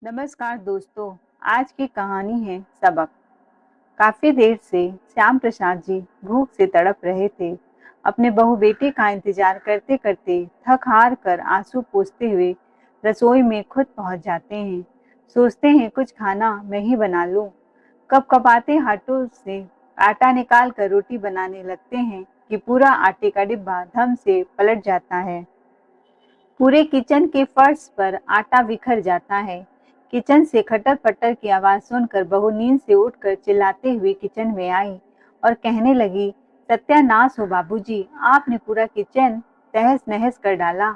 नमस्कार दोस्तों। आज की कहानी है सबक। काफी देर से श्याम प्रसाद जी भूख से तड़प रहे थे। अपने बहू बेटे का इंतजार करते करते थक हार कर आंसू पोंछते हुए रसोई में खुद पहुंच जाते हैं। सोचते हैं कुछ खाना मैं ही बना लूं। कपकपाते हाथों से आटा निकाल कर रोटी बनाने लगते हैं कि पूरा आटे का डिब्बा धम से पलट जाता है। पूरे किचन के फर्श पर आटा बिखर जाता है। किचन से खटर-पटर की आवाज़ सुनकर बहू नींद से उठकर चिल्लाते हुए किचन में आई और कहने लगी, सत्यानाश हो बाबूजी, आपने पूरा किचन तहस-नहस कर डाला।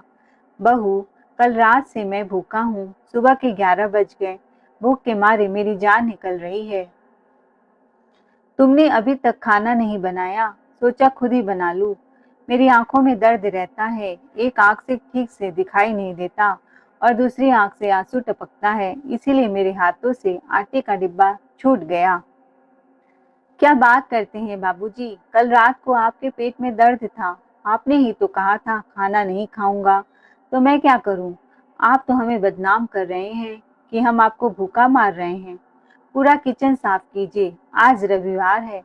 बहू, कल रात से मैं भूखा हूँ, सुबह के 11 बज गए। भूख के मारे मेरी जान निकल रही है। तुमने अभी तक खाना नहीं बनाया, सोचा खुद ही बना लूं। मेरी आंखों में दर्द रहता है, एक आंख से ठीक से दिखाई नहीं देता और दूसरी आंख से आंसू टपकता है, इसीलिए मेरे हाथों से आटे का डिब्बा छूट गया। क्या बात करते हैं बाबूजी, कल रात को आपके पेट में दर्द था। आपने ही तो कहा था खाना नहीं खाऊंगा, तो मैं क्या करूं? आप तो हमें बदनाम कर रहे हैं कि हम आपको भूखा मार रहे हैं। पूरा किचन साफ कीजिए, आज रविवार है।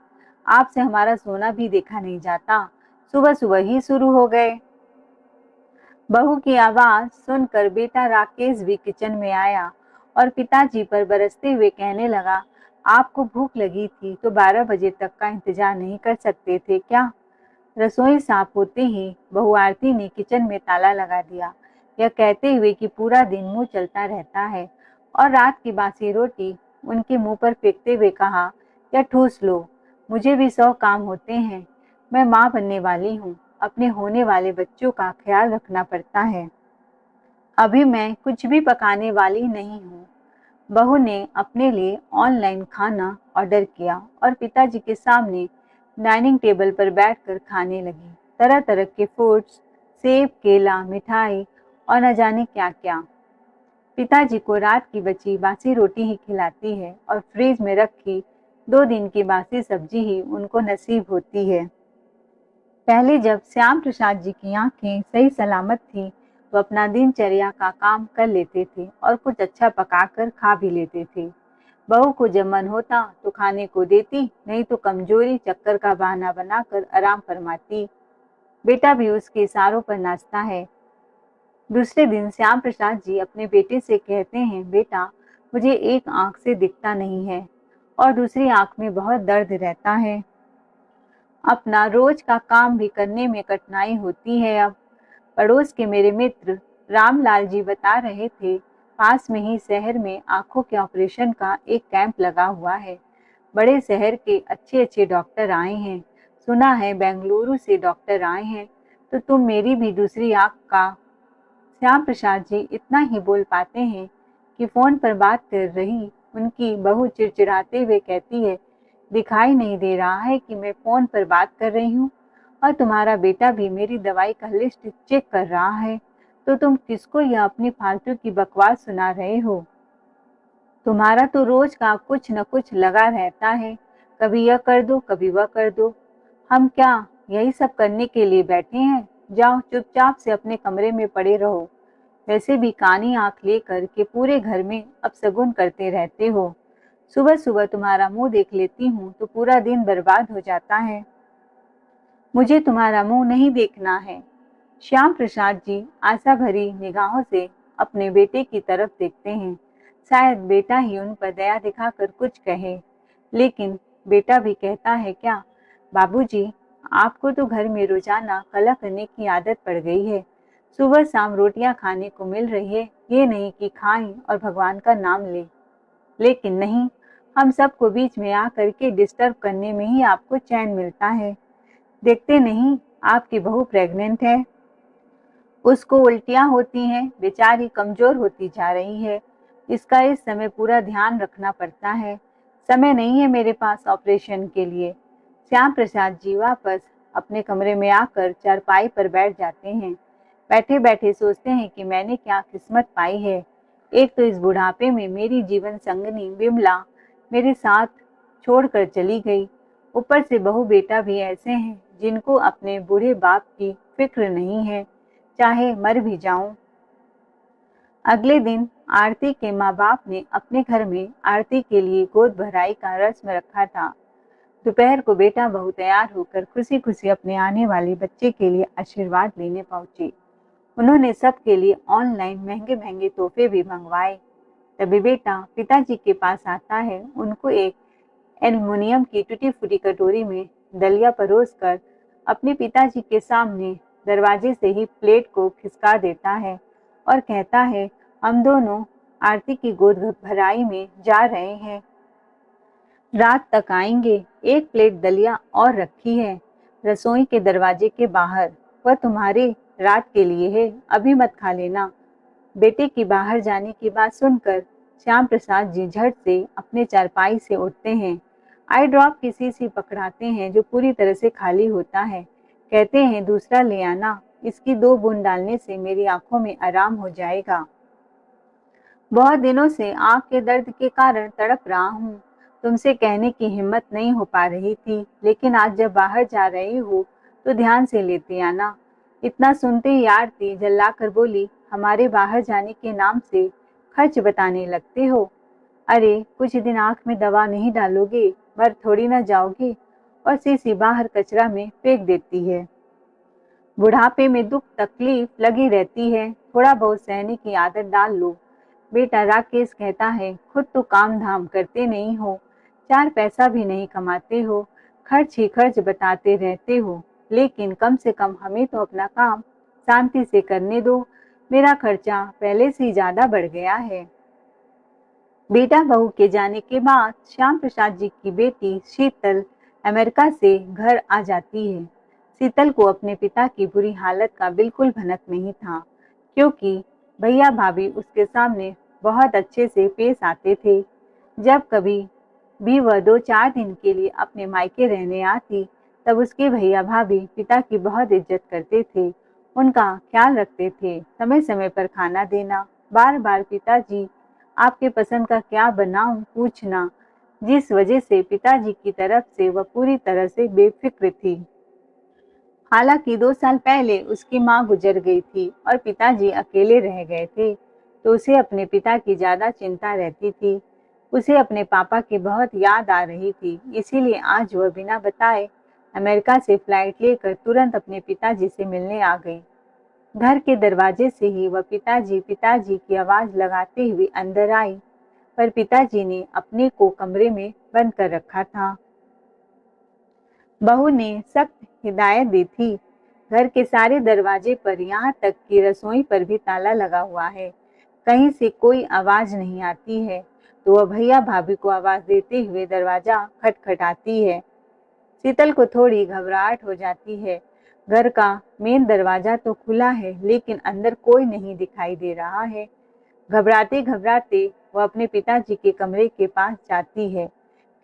आपसे हमारा सोना भी देखा नहीं जाता, सुबह सुबह ही शुरू हो गए। बहू की आवाज सुनकर बेटा राकेश भी किचन में आया और पिताजी पर बरसते हुए कहने लगा, आपको भूख लगी थी तो 12 बजे तक का इंतजार नहीं कर सकते थे क्या? रसोई साफ होते ही बहू आरती ने किचन में ताला लगा दिया, यह कहते हुए कि पूरा दिन मुंह चलता रहता है, और रात की बासी रोटी उनके मुंह पर फेंकते हुए कहा, या ठूस लो, मुझे भी 100 काम होते हैं। मैं माँ बनने वाली हूँ, अपने होने वाले बच्चों का ख्याल रखना पड़ता है। अभी मैं कुछ भी पकाने वाली नहीं हूँ। बहू ने अपने लिए ऑनलाइन खाना ऑर्डर किया और पिताजी के सामने डाइनिंग टेबल पर बैठकर खाने लगी। तरह तरह के फ्रूट्स, सेब, केला, मिठाई और न जाने क्या क्या। पिताजी को रात की बची बासी रोटी ही खिलाती है और फ्रिज में रखी 2 दिन की बासी सब्जी ही उनको नसीब होती है। पहले जब श्याम प्रसाद जी की आंखें सही सलामत थी, वो अपना दिनचर्या का काम कर लेते थे और कुछ अच्छा पकाकर खा भी लेते थे। बहू को जब मन होता तो खाने को देती, नहीं तो कमजोरी चक्कर का बहाना बनाकर आराम फरमाती। बेटा भी उसके इशारों पर नाचता है। दूसरे दिन श्याम प्रसाद जी अपने बेटे से कहते हैं, बेटा, मुझे एक आंख से दिखता नहीं है और दूसरी आंख में बहुत दर्द रहता है। अपना रोज का काम भी करने में कठिनाई होती है अब। पड़ोस के मेरे मित्र रामलाल जी बता रहे थे, पास में ही शहर में आंखों के ऑपरेशन का एक कैंप लगा हुआ है। बड़े शहर के अच्छे अच्छे डॉक्टर आए हैं। सुना है बेंगलुरु से डॉक्टर आए हैं, तो तुम मेरी भी दूसरी आंख का। श्याम प्रसाद जी इतना ही बोल पाते हैं कि फोन पर बात कर रही उनकी बहू चिड़चिड़ाते हुए कहती है, दिखाई नहीं दे रहा है कि मैं फोन पर बात कर रही हूँ, और तुम्हारा बेटा भी मेरी दवाई का लिस्ट चेक कर रहा है, तो तुम किसको यह अपनी फालतू की बकवास सुना रहे हो? तुम्हारा तो रोज का कुछ न कुछ लगा रहता है, कभी यह कर दो कभी वह कर दो। हम क्या यही सब करने के लिए बैठे हैं? जाओ चुपचाप से अपने कमरे में पड़े रहो। वैसे भी कानी आंख लेकर के पूरे घर में अपशगुन करते रहते हो। सुबह सुबह तुम्हारा मुंह देख लेती हूँ तो पूरा दिन बर्बाद हो जाता है। मुझे तुम्हारा मुंह नहीं देखना है। श्याम प्रसाद जी आशा भरी निगाहों से अपने बेटे की तरफ देखते हैं। शायद बेटा ही उन पर दया दिखाकर कुछ कहे, लेकिन बेटा भी कहता है, क्या बाबूजी, आपको तो घर में रोजाना कला करने की आदत पड़ गई है। सुबह शाम रोटियां खाने को मिल रही है, ये नहीं कि खाएं और भगवान का नाम लें। लेकिन नहीं, हम सबको बीच में आकर के डिस्टर्ब करने में ही आपको चैन मिलता है। देखते नहीं, आपकी बहू प्रेग्नेंट है, उसको उल्टियाँ होती हैं, बेचारी कमज़ोर होती जा रही है। इसका इस समय पूरा ध्यान रखना पड़ता है। समय नहीं है मेरे पास ऑपरेशन के लिए। श्याम प्रसाद जी वापस अपने कमरे में आकर चारपाई पर बैठ जाते हैं। बैठे-बैठे सोचते हैं कि मैंने क्या किस्मत पाई है। एक तो इस बुढ़ापे में मेरी जीवन संगिनी विमला मेरे साथ छोड़कर चली गई। ऊपर से बहू बेटा भी ऐसे हैं जिनको अपने बूढ़े बाप की फ़िक्र नहीं है। चाहे मर भी जाऊं। अगले दिन आरती के माँ बाप ने अपने घर में आरती के लिए गोद भराई का रस्म रखा था। दोपहर को बेटा बहू तैयार होकर खुशी खुशी अपने आने वाले बच्चे के लिए आशीर्वाद लेने पहुंचे। उन्होंने सबके लिए ऑनलाइन महंगे महंगे तोहफे भी मंगवाए। तभी बेटा पिताजी के पास आता है, उनको एक एल्युमिनियम की टूटी फूटी कटोरी में दलिया परोस कर अपने पिताजी के सामने दरवाजे से ही प्लेट को खिसका देता है और कहता है, हम दोनों आरती की गोद भराई में जा रहे हैं, रात तक आएंगे। एक प्लेट दलिया और रखी है रसोई के दरवाजे के बाहर, वह तुम्हारे रात के लिए है, अभी मत खा लेना। बेटे की बाहर जाने की बात सुनकर श्याम प्रसाद जी झट से अपने चारपाई से उठते हैं। आई ड्रॉप की शीशी पकड़ाते हैं जो पूरी तरह से खाली होता है। कहते हैं, दूसरा ले आना, इसकी 2 बूंद डालने से मेरी आंखों में आराम हो जाएगा। बहुत दिनों से आंख के दर्द के कारण तड़प रहा हूँ। तुमसे कहने की हिम्मत नहीं हो पा रही थी, लेकिन आज जब बाहर जा रही हो तो ध्यान से लेते आना। इतना सुनते ही आरती जल्लाकर बोली, हमारे बाहर जाने के नाम से खर्च बताने लगते हो। अरे कुछ दिन आंख में दवा नहीं डालोगे, मर थोड़ी ना जाओगे। और शीशी बाहर कचरा में फेंक देती है। बुढ़ापे में दुख तकलीफ लगी रहती है, थोड़ा बहुत सहने की आदत डाल लो। बेटा राकेश कहता है, खुद तो काम धाम करते नहीं हो, 4 पैसा भी नहीं कमाते हो, खर्च ही खर्च बताते रहते हो, लेकिन कम से कम हमें तो अपना काम शांति से करने दो। मेरा खर्चा पहले से ही ज्यादा बढ़ गया है। बेटा बहू के जाने के बाद श्याम प्रसाद जी की बेटी शीतल अमेरिका से घर आ जाती है। शीतल को अपने पिता की बुरी हालत का बिल्कुल भनक नहीं था, क्योंकि भैया भाभी उसके सामने बहुत अच्छे से पेश आते थे। जब कभी भी वह 2-4 दिन के लिए अपने मायके रहने आती, तब उसके भैया भाभी पिता की बहुत इज्जत करते थे, उनका ख्याल रखते थे। समय समय पर खाना देना, बार बार पिताजी आपके पसंद का क्या बनाऊं पूछना, जिस वजह से पिताजी की तरफ से वह पूरी तरह से बेफिक्र थी। हालांकि 2 साल पहले उसकी मां गुजर गई थी और पिताजी अकेले रह गए थे, तो उसे अपने पिता की ज्यादा चिंता रहती थी। उसे अपने पापा की बहुत याद आ रही थी, इसीलिए आज वह बिना बताए अमेरिका से फ्लाइट लेकर तुरंत अपने पिताजी से मिलने आ गई। घर के दरवाजे से ही वह पिताजी पिताजी की आवाज लगाते हुए अंदर आई, पर पिताजी ने अपने को कमरे में बंद कर रखा था। बहू ने सख्त हिदायत दी थी, घर के सारे दरवाजे पर, यहाँ तक कि रसोई पर भी ताला लगा हुआ है, कहीं से कोई आवाज नहीं आती है। तो वह भैया भाभी को आवाज देते हुए दरवाजा खटखटाती है। शीतल को थोड़ी घबराहट हो जाती है। घर का मेन दरवाजा तो खुला है, लेकिन अंदर कोई नहीं दिखाई दे रहा है। घबराते घबराते वह अपने पिताजी के कमरे के पास जाती है।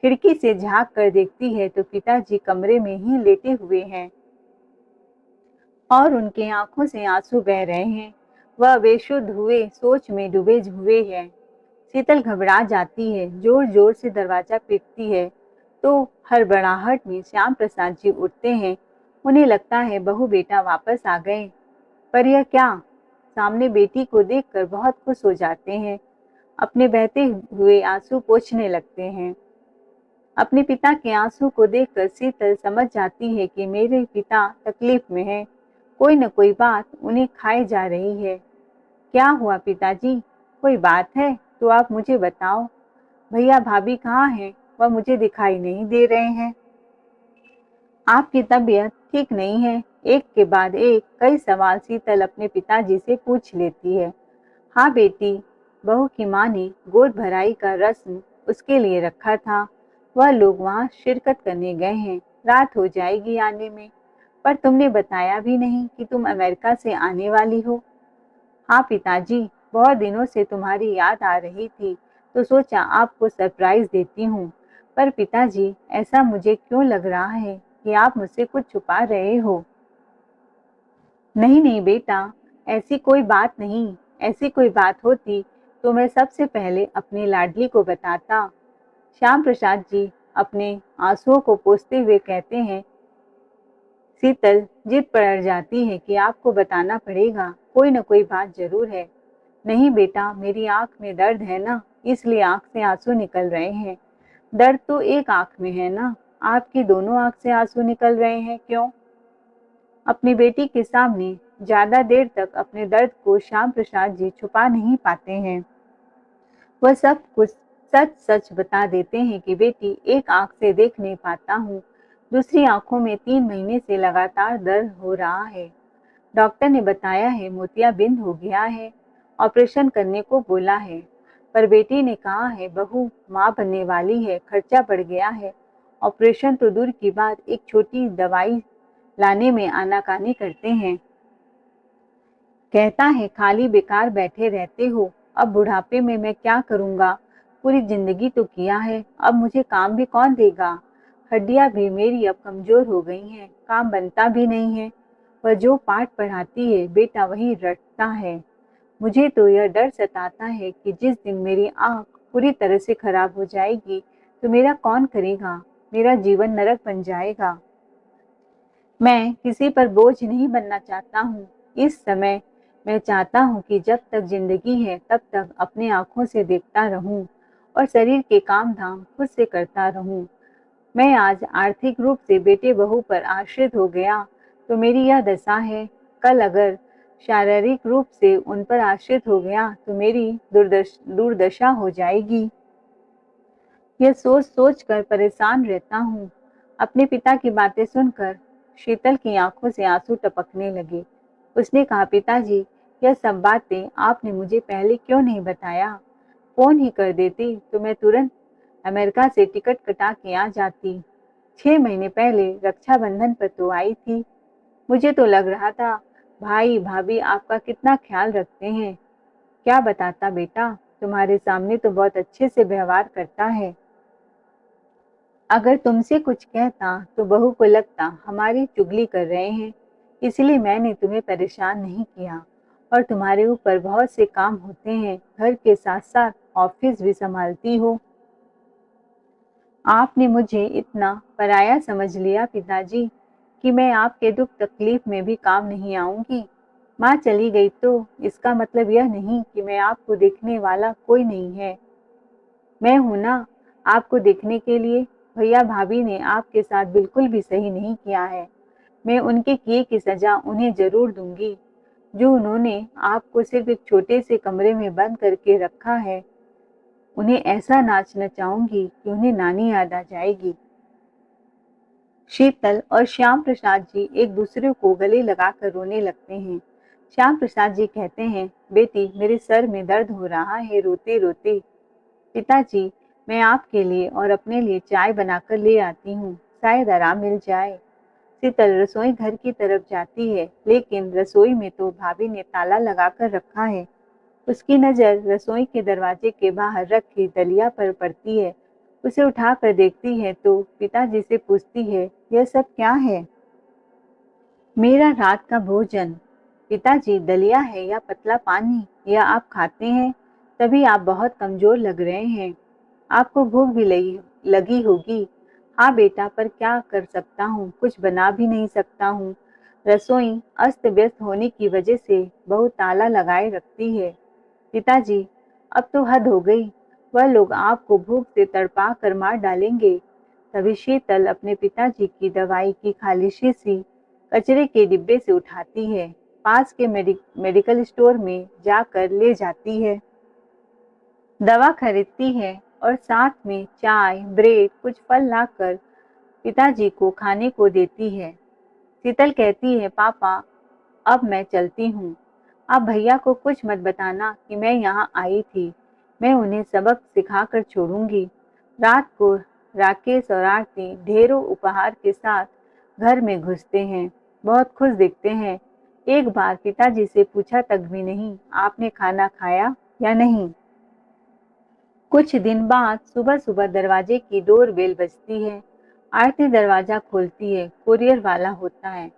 खिड़की से झांक कर देखती है तो पिताजी कमरे में ही लेटे हुए हैं और उनके आंखों से आंसू बह रहे हैं। वह बेसुध हुए सोच में डूबे हुए हैं। शीतल घबरा जाती है, जोर जोर से दरवाजा पीटती है, तो हड़बड़ाहट में श्याम प्रसाद जी उठते हैं। उन्हें लगता है बहू बेटा वापस आ गए, पर यह क्या? सामने बेटी को देखकर बहुत खुश हो जाते हैं, अपने बहते हुए आंसू पोंछने लगते हैं। अपने पिता के आंसू को देखकर शीतल समझ जाती है कि मेरे पिता तकलीफ में हैं, कोई न कोई बात उन्हें खाई जा रही है। क्या हुआ पिताजी? कोई बात है तो आप मुझे बताओ। भैया भाभी कहाँ हैं? वह मुझे दिखाई नहीं दे रहे हैं। आपकी तबीयत ठीक नहीं है? एक के बाद एक कई सवाल शीतल अपने पिताजी से पूछ लेती है। हाँ बेटी, बहू की माँ ने गोद भराई का रस्म उसके लिए रखा था, वह लोग वहाँ शिरकत करने गए हैं, रात हो जाएगी आने में। पर तुमने बताया भी नहीं कि तुम अमेरिका से आने वाली हो। हाँ पिताजी, बहुत दिनों से तुम्हारी याद आ रही थी, तो सोचा आपको सरप्राइज देती हूँ। पर पिताजी, ऐसा मुझे क्यों लग रहा है कि आप मुझसे कुछ छुपा रहे हो? नहीं नहीं बेटा, ऐसी कोई बात नहीं। ऐसी कोई बात होती तो मैं सबसे पहले अपनी लाडली को बताता। श्याम प्रसाद जी अपने आंसुओं को पोंछते हुए कहते हैं। शीतल जिद पर अड़ जाती है कि आपको बताना पड़ेगा, कोई न कोई बात जरूर है। नहीं बेटा, मेरी आंख में दर्द है ना, इसलिए आंख से आंसू निकल रहे हैं। दर्द तो एक आंख में है ना, आपकी दोनों आंख से आंसू निकल रहे हैं क्यों? अपनी बेटी के सामने ज्यादा देर तक अपने दर्द को श्याम प्रसाद जी छुपा नहीं पाते हैं। वह सब कुछ सच सच बता देते हैं कि बेटी, एक आंख से देख नहीं पाता हूँ, दूसरी आंखों में 3 महीने से लगातार दर्द हो रहा है। डॉक्टर ने बताया है मोतियाबिंद हो गया है, ऑपरेशन करने को बोला है। पर बेटी ने कहा है बहू माँ बनने वाली है, खर्चा बढ़ गया है। ऑपरेशन तो दूर की बात, एक छोटी दवाई लाने में आनाकानी करते हैं। कहता है खाली बेकार बैठे रहते हो, अब बुढ़ापे में मैं क्या करूँगा? पूरी जिंदगी तो किया है, अब मुझे काम भी कौन देगा? हड्डियां भी मेरी अब कमजोर हो गई हैं, काम बनता भी नहीं है। वह जो पाठ पढ़ाती है बेटा वही रटता है। मुझे तो यह डर सताता है कि जिस दिन मेरी आँख पूरी तरह से खराब हो जाएगी तो मेरा कौन करेगा? मेरा जीवन नरक बन जाएगा। मैं किसी पर बोझ नहीं बनना चाहता हूँ। इस समय मैं चाहता हूँ कि जब तक जिंदगी है तब तक अपने आँखों से देखता रहूँ और शरीर के काम धाम खुद से करता रहूँ। मैं आज आर्थिक रूप से बेटे बहू पर आश्रित हो गया तो मेरी यह दशा है। कल अगर शारीरिक रूप से उन पर आश्रित हो गया तो मेरी दुर्दशा हो जाएगी। यह सोच सोच कर परेशान रहता हूँ। अपने पिता की बातें सुनकर शीतल की आंखों से आंसू टपकने लगे। उसने कहा पिताजी, यह सब बातें आपने मुझे पहले क्यों नहीं बताया? फोन ही कर देती तो मैं तुरंत अमेरिका से टिकट कटा के आ जाती। 6 महीने पहले रक्षाबंधन पर तो आई थी। मुझे तो लग रहा था भाई भाभी आपका कितना ख्याल रखते हैं। क्या बताता बेटा, तुम्हारे सामने तो बहुत अच्छे से व्यवहार करता है। अगर तुमसे कुछ कहता तो बहू को लगता हमारी चुगली कर रहे हैं, इसलिए मैंने तुम्हें परेशान नहीं किया। और तुम्हारे ऊपर बहुत से काम होते हैं, घर के साथ साथ ऑफिस भी संभालती हो। आपने मुझे इतना पराया समझ लिया पिताजी कि मैं आपके दुख तकलीफ में भी काम नहीं आऊंगी। माँ चली गई तो इसका मतलब यह नहीं कि मैं आपको देखने वाला कोई नहीं है। मैं हूं ना आपको देखने के लिए। भैया भाभी ने आपके साथ बिल्कुल भी सही नहीं किया है। मैं उनके किए की सजा उन्हें जरूर दूंगी। जो उन्होंने आपको सिर्फ एक छोटे से कमरे में बंद करके रखा है, उन्हें ऐसा नाच नचाऊंगी कि उन्हें नानी याद आ जाएगी। शीतल और श्याम प्रसाद जी एक दूसरे को गले लगाकर रोने लगते हैं। श्याम प्रसाद जी कहते हैं बेटी, मेरे सर में दर्द हो रहा है रोते रोते। पिताजी, मैं आपके लिए और अपने लिए चाय बनाकर ले आती हूँ, शायद आराम मिल जाए। शीतल रसोई घर की तरफ जाती है, लेकिन रसोई में तो भाभी ने ताला लगाकर रखा है। उसकी नजर रसोई के दरवाजे के बाहर रखी दलिया पर पड़ती है। उसे उठाकर देखती है तो पिताजी से पूछती है, यह सब क्या है? मेरा रात का भोजन। पिताजी, दलिया है या पतला पानी? या आप खाते हैं? तभी आप बहुत कमजोर लग रहे हैं। आपको भूख भी लगी होगी। हाँ बेटा, पर क्या कर सकता हूँ, कुछ बना भी नहीं सकता हूँ। रसोई अस्त व्यस्त होने की वजह से बहू ताला लगाए रखती है। पिताजी, अब तो हद हो गई। वह लोग आपको भूख से तड़पा कर मार डालेंगे। तभी शीतल अपने पिताजी की दवाई की खाली शीशी कचरे के डिब्बे से उठाती है, पास के मेडिकल स्टोर में जाकर ले जाती है, दवा खरीदती है और साथ में चाय, ब्रेड, कुछ फल लाकर पिताजी को खाने को देती है। शीतल कहती है पापा, अब मैं चलती हूँ। आप भैया को कुछ मत बताना कि मैं यहाँ आई थी। मैं उन्हें सबक सिखाकर छोड़ूंगी। रात को राकेश और आरती ढेरों उपहार के साथ घर में घुसते हैं। बहुत खुश दिखते हैं। एक बार पिताजी से पूछा तक भी नहीं, आपने खाना खाया या नहीं। कुछ दिन बाद सुबह सुबह दरवाजे की डोर बेल बजती है। आरती दरवाजा खोलती है। कुरियर वाला होता है।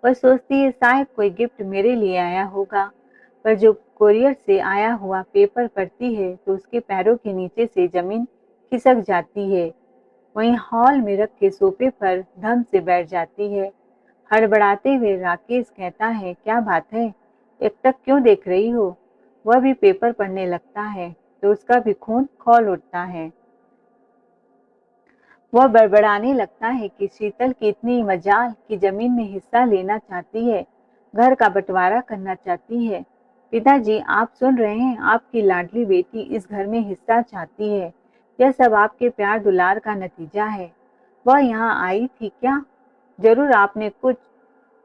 वह सोचती है शायद कोई गिफ्ट मेरे लिए आया होगा, पर जो कुरियर से आया हुआ पेपर पढ़ती है तो उसके पैरों के नीचे से जमीन खिसक जाती है। वहीं हॉल में रखे सोफे पर धम से बैठ जाती है। हड़बड़ाते हुए राकेश कहता है, क्या बात है, एकटक क्यों देख रही हो? वह भी पेपर पढ़ने लगता है तो उसका भी खून खौल उठता है। वह बड़बड़ाने लगता है कि शीतल की इतनी मजाल कि जमीन में हिस्सा लेना चाहती है, घर का बंटवारा करना चाहती है। पिताजी, आप सुन रहे हैं? आपकी लाडली बेटी इस घर में हिस्सा चाहती है। यह सब आपके प्यार दुलार का नतीजा है। वह यहाँ आई थी क्या? जरूर आपने कुछ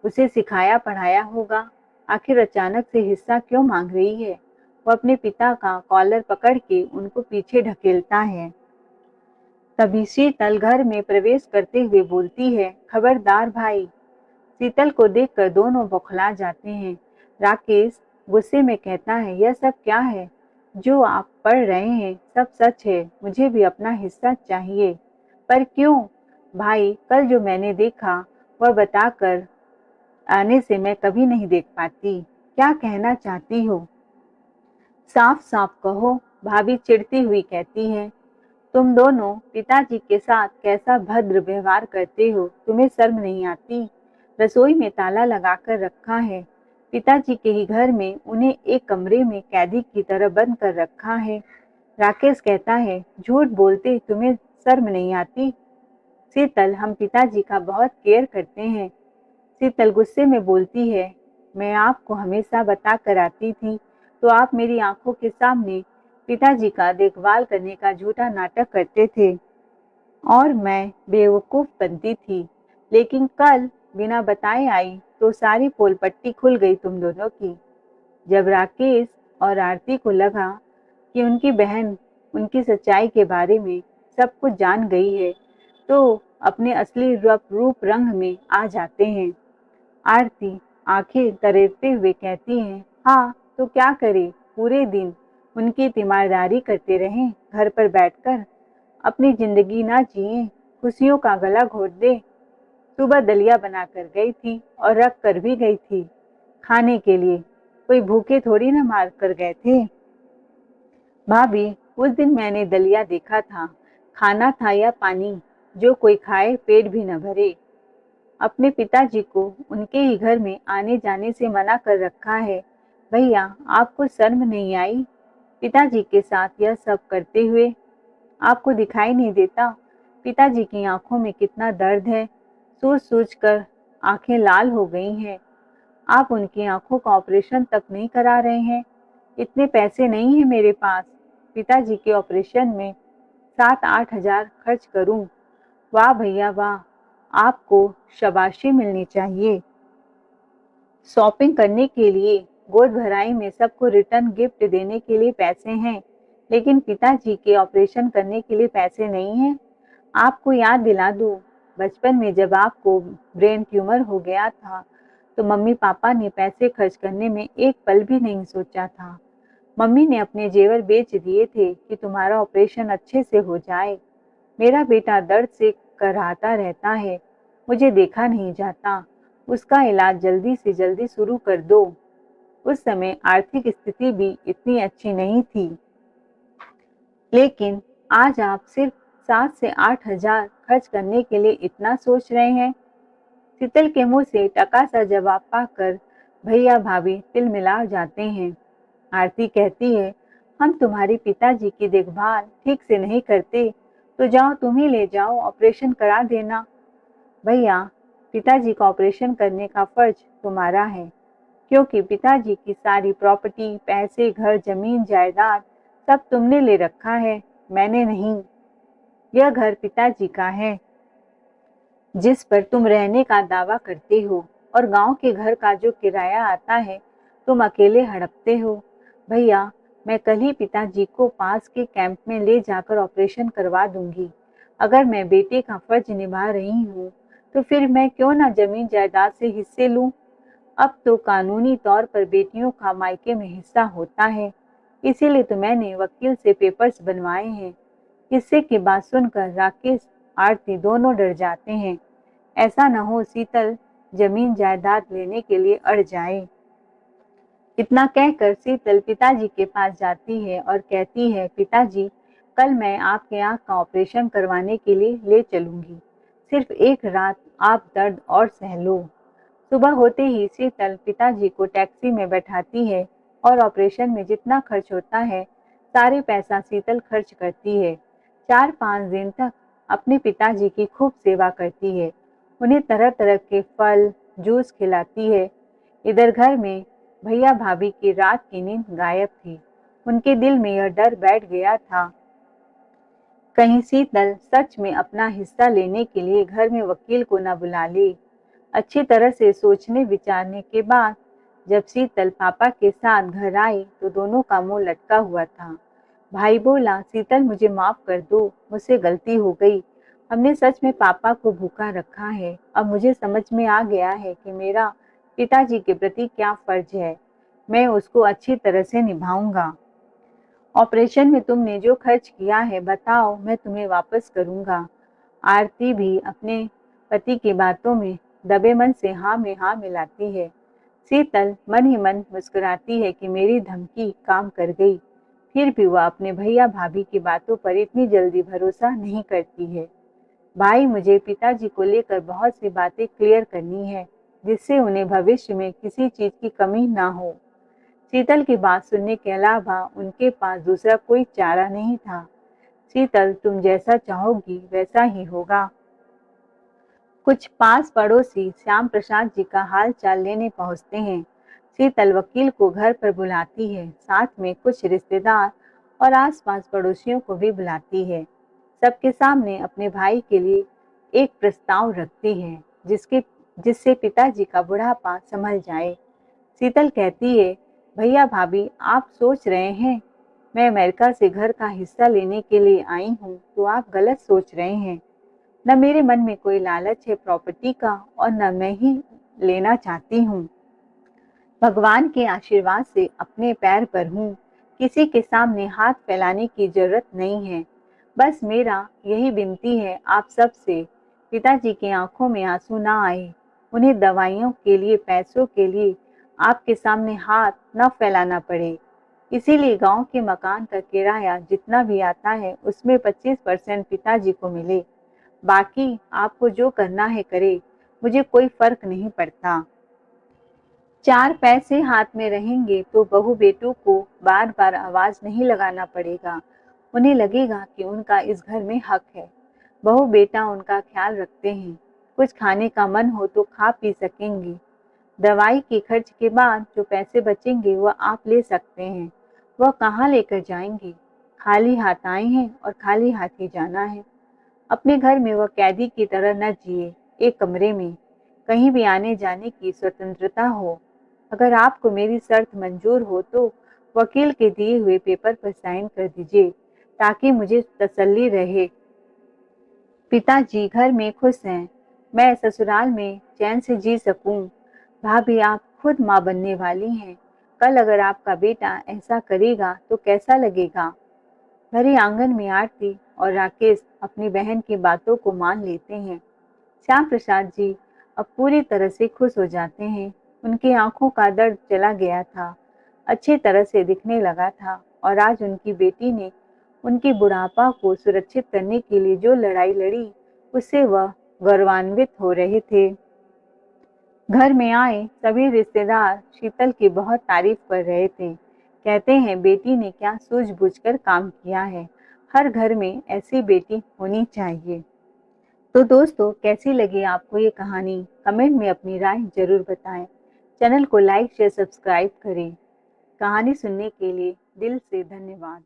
उसे सिखाया पढ़ाया होगा। आखिर अचानक से हिस्सा क्यों मांग रही है? वो अपने पिता का कॉलर पकड़ के उनको पीछे ढकेलता है। तभी शीतल घर में प्रवेश करते हुए बोलती है, खबरदार भाई। शीतल को देखकर दोनों बौखला जाते हैं। राकेश गुस्से में कहता है, यह सब क्या है? जो आप पढ़ रहे हैं सब सच है। मुझे भी अपना हिस्सा चाहिए। पर क्यों? भाई, कल जो मैंने देखा वह बताकर आने से मैं कभी नहीं देख पाती। क्या कहना चाहती हो? साफ साफ कहो, भाभी चिढ़ती हुई कहती है। तुम दोनों पिताजी के साथ कैसा भद्र व्यवहार करते हो? तुम्हें शर्म नहीं आती? रसोई में ताला लगाकर रखा है। पिताजी के ही घर में उन्हें एक कमरे में कैदी की तरह बंद कर रखा है। राकेश कहता है, झूठ बोलते, तुम्हें शर्म नहीं आती? शीतल, हम पिताजी का बहुत केयर करते हैं। शीतल गुस्से में बोलती है, मैं आपको हमेशा बता कर आती थी तो आप मेरी आंखों के सामने पिताजी का देखभाल करने का झूठा नाटक करते थे और मैं बेवकूफ बनती थी। लेकिन कल बिना बताए आई तो सारी पोल पट्टी खुल गई तुम दोनों की। जब राकेश और आरती को लगा कि उनकी बहन उनकी सच्चाई के बारे में सब कुछ जान गई है तो अपने असली रूप रंग में आ जाते हैं। आरती आंखें तरेरते हुए कहती है, हाँ तो क्या करे, पूरे दिन उनकी तीमारदारी करते रहें घर पर बैठकर, अपनी जिंदगी ना जिए, खुशियों का गला घोट दे। सुबह दलिया बनाकर गई थी और रख कर भी गई थी खाने के लिए। कोई भूखे थोड़ी ना मार कर गए थे। भाभी, उस दिन मैंने दलिया देखा था। खाना था या पानी, जो कोई खाए पेट भी न भरे। अपने पिताजी को उनके ही घर में आने जाने से मना कर रखा है। भैया, आपको शर्म नहीं आई पिताजी के साथ यह सब करते हुए? आपको दिखाई नहीं देता पिताजी की आंखों में कितना दर्द है? सूझ सूझ कर आंखें लाल हो गई हैं। आप उनकी आंखों का ऑपरेशन तक नहीं करा रहे हैं। इतने पैसे नहीं है मेरे पास पिताजी के ऑपरेशन में 7-8 हजार खर्च करूं। वाह भैया वाह, आपको शाबाशी मिलनी चाहिए। शॉपिंग करने के लिए, गोद भराई में सबको रिटर्न गिफ्ट देने के लिए पैसे हैं, लेकिन पिताजी के ऑपरेशन करने के लिए पैसे नहीं हैं। आपको याद दिला दूं, बचपन में जब आपको ब्रेन ट्यूमर हो गया था तो मम्मी पापा ने पैसे खर्च करने में एक पल भी नहीं सोचा था। मम्मी ने अपने जेवर बेच दिए थे कि तुम्हारा ऑपरेशन अच्छे से हो जाए। मेरा बेटा दर्द से कराहता रहता है, मुझे देखा नहीं जाता। उसका इलाज जल्दी से जल्दी शुरू कर दो। उस समय आर्थिक स्थिति भी इतनी अच्छी नहीं थी, लेकिन आज आप सिर्फ 7 से 8 हजार खर्च करने के लिए इतना सोच रहे हैं। शीतल के मुंह से टका सा जवाब पाकर भैया भाभी तिलमिला जाते हैं। आरती कहती है, हम तुम्हारे पिताजी की देखभाल ठीक से नहीं करते तो जाओ तुम ही ले जाओ, ऑपरेशन करा देना। भैया, पिताजी का ऑपरेशन करने का फर्ज तुम्हारा है, क्योंकि पिताजी की सारी प्रॉपर्टी, पैसे, घर, जमीन, जायदाद सब तुमने ले रखा है, मैंने नहीं। यह घर पिताजी का है जिस पर तुम रहने का दावा करते हो, और गांव के घर का जो किराया आता है तुम अकेले हड़पते हो। भैया, मैं कल ही पिताजी को पास के कैंप में ले जाकर ऑपरेशन करवा दूंगी। अगर मैं बेटे का फर्ज निभा रही हूँ तो फिर मैं क्यों ना जमीन जायदाद से हिस्से लूं। अब तो कानूनी तौर पर बेटियों का मायके में हिस्सा होता है, इसीलिए तो मैंने वकील से पेपर्स बनवाए हैं। किस्से की बात सुनकर राकेश, आरती दोनों डर जाते हैं। ऐसा न हो शीतल जमीन जायदाद लेने के लिए अड़ जाए। इतना कहकर शीतल पिताजी के पास जाती है और कहती है, पिताजी, कल मैं आपके आंख का ऑपरेशन करवाने के लिए ले चलूंगी। सिर्फ एक रात आप दर्द और सह लो। सुबह होते ही शीतल पिताजी को टैक्सी में बैठाती है और ऑपरेशन में जितना खर्च होता है सारे पैसा शीतल खर्च करती है। 4-5 दिन तक अपने पिताजी की खूब सेवा करती है, उन्हें तरह तरह के फल जूस खिलाती है। इधर घर में भैया भाभी की रात की नींद गायब थी। उनके दिल में यह डर बैठ गया था कहीं शीतल सच में अपना हिस्सा लेने के लिए घर में वकील को न बुला ले। अच्छी तरह से सोचने विचारने के बाद जब शीतल पापा के साथ घर आई तो दोनों का मुंह लटका हुआ था। भाई बोला, शीतल मुझे माफ कर दो, मुझसे गलती हो गई। हमने सच में पापा को भूखा रखा है। अब मुझे समझ में आ गया है कि मेरा पिताजी के प्रति क्या फर्ज है। मैं उसको अच्छी तरह से निभाऊंगा। ऑपरेशन में तुमने जो खर्च किया है बताओ, मैं तुम्हें वापस करूंगा। आरती भी अपने पति की बातों में दबे मन से हाँ में हाँ मिलाती है। शीतल मन ही मन मुस्कुराती है कि मेरी धमकी काम कर गई। फिर भी वह अपने भैया भाभी की बातों पर इतनी जल्दी भरोसा नहीं करती है। भाई, मुझे पिताजी को लेकर बहुत सी बातें क्लियर करनी है, जिससे उन्हें भविष्य में किसी चीज की कमी ना हो। शीतल की बात सुनने के अलावा उनके पास दूसरा कोई चारा नहीं था। शीतल, तुम जैसा चाहोगी वैसा ही होगा। कुछ पास पड़ोसी श्याम प्रसाद जी का हाल चाल लेने पहुंचते हैं। शीतल वकील को घर पर बुलाती है, साथ में कुछ रिश्तेदार और आसपास पड़ोसियों को भी बुलाती है। सबके सामने अपने भाई के लिए एक प्रस्ताव रखती है, जिससे पिताजी का बुढ़ापा संभल जाए। शीतल कहती है, भैया भाभी, आप सोच रहे हैं मैं अमेरिका से घर का हिस्सा लेने के लिए आई हूँ, तो आप गलत सोच रहे हैं। न मेरे मन में कोई लालच है प्रॉपर्टी का और न मैं ही लेना चाहती हूँ। भगवान के आशीर्वाद से अपने पैर पर हूँ। किसी के सामने हाथ फैलाने की जरूरत नहीं है। बस मेरा यही विनती है आप सब से, पिताजी की आंखों में आंसू ना आए। उन्हें दवाइयों के लिए, पैसों के लिए आपके सामने हाथ न फैलाना पड़े। इसीलिए गांव के मकान का किराया जितना भी आता है उसमें 25% पिताजी को मिले। बाकी आपको जो करना है करे, मुझे कोई फर्क नहीं पड़ता। 4 पैसे हाथ में रहेंगे तो बहू बेटों को बार बार आवाज नहीं लगाना पड़ेगा। उन्हें लगेगा कि उनका इस घर में हक है। बहू बेटा उनका ख्याल रखते हैं। कुछ खाने का मन हो तो खा पी सकेंगे। दवाई के खर्च के बाद जो पैसे बचेंगे वह आप ले सकते हैं। वह कहाँ लेकर जाएंगे? खाली हाथ आए हैं और खाली हाथ ही जाना है। अपने घर में वह कैदी की तरह न जिए। एक कमरे में कहीं भी आने जाने की स्वतंत्रता हो। अगर आपको मेरी शर्त मंजूर हो तो वकील के दिए हुए पेपर पर साइन कर दीजिए, ताकि मुझे तसल्ली रहे। पिताजी घर में खुश हैं, मैं ससुराल में चैन से जी सकूं। भाभी, आप खुद माँ बनने वाली हैं। कल अगर आपका बेटा ऐसा करेगा तो कैसा लगेगा? भरे आंगन में आरती और राकेश अपनी बहन की बातों को मान लेते हैं। श्याम प्रसाद जी अब पूरी तरह से खुश हो जाते हैं। उनकी आंखों का दर्द चला गया था, अच्छी तरह से दिखने लगा था। और आज उनकी बेटी ने उनकी बुढ़ापा को सुरक्षित करने के लिए जो लड़ाई लड़ी, उससे वह गौरवान्वित हो रहे थे। घर में आए सभी रिश्तेदार शीतल की बहुत तारीफ कर रहे थे। कहते हैं, बेटी ने क्या सूझबूझकर काम किया है। हर घर में ऐसी बेटी होनी चाहिए। तो दोस्तों, कैसी लगी आपको ये कहानी? कमेंट में अपनी राय जरूर बताएं। चैनल को लाइक शेयर सब्सक्राइब करें। कहानी सुनने के लिए दिल से धन्यवाद।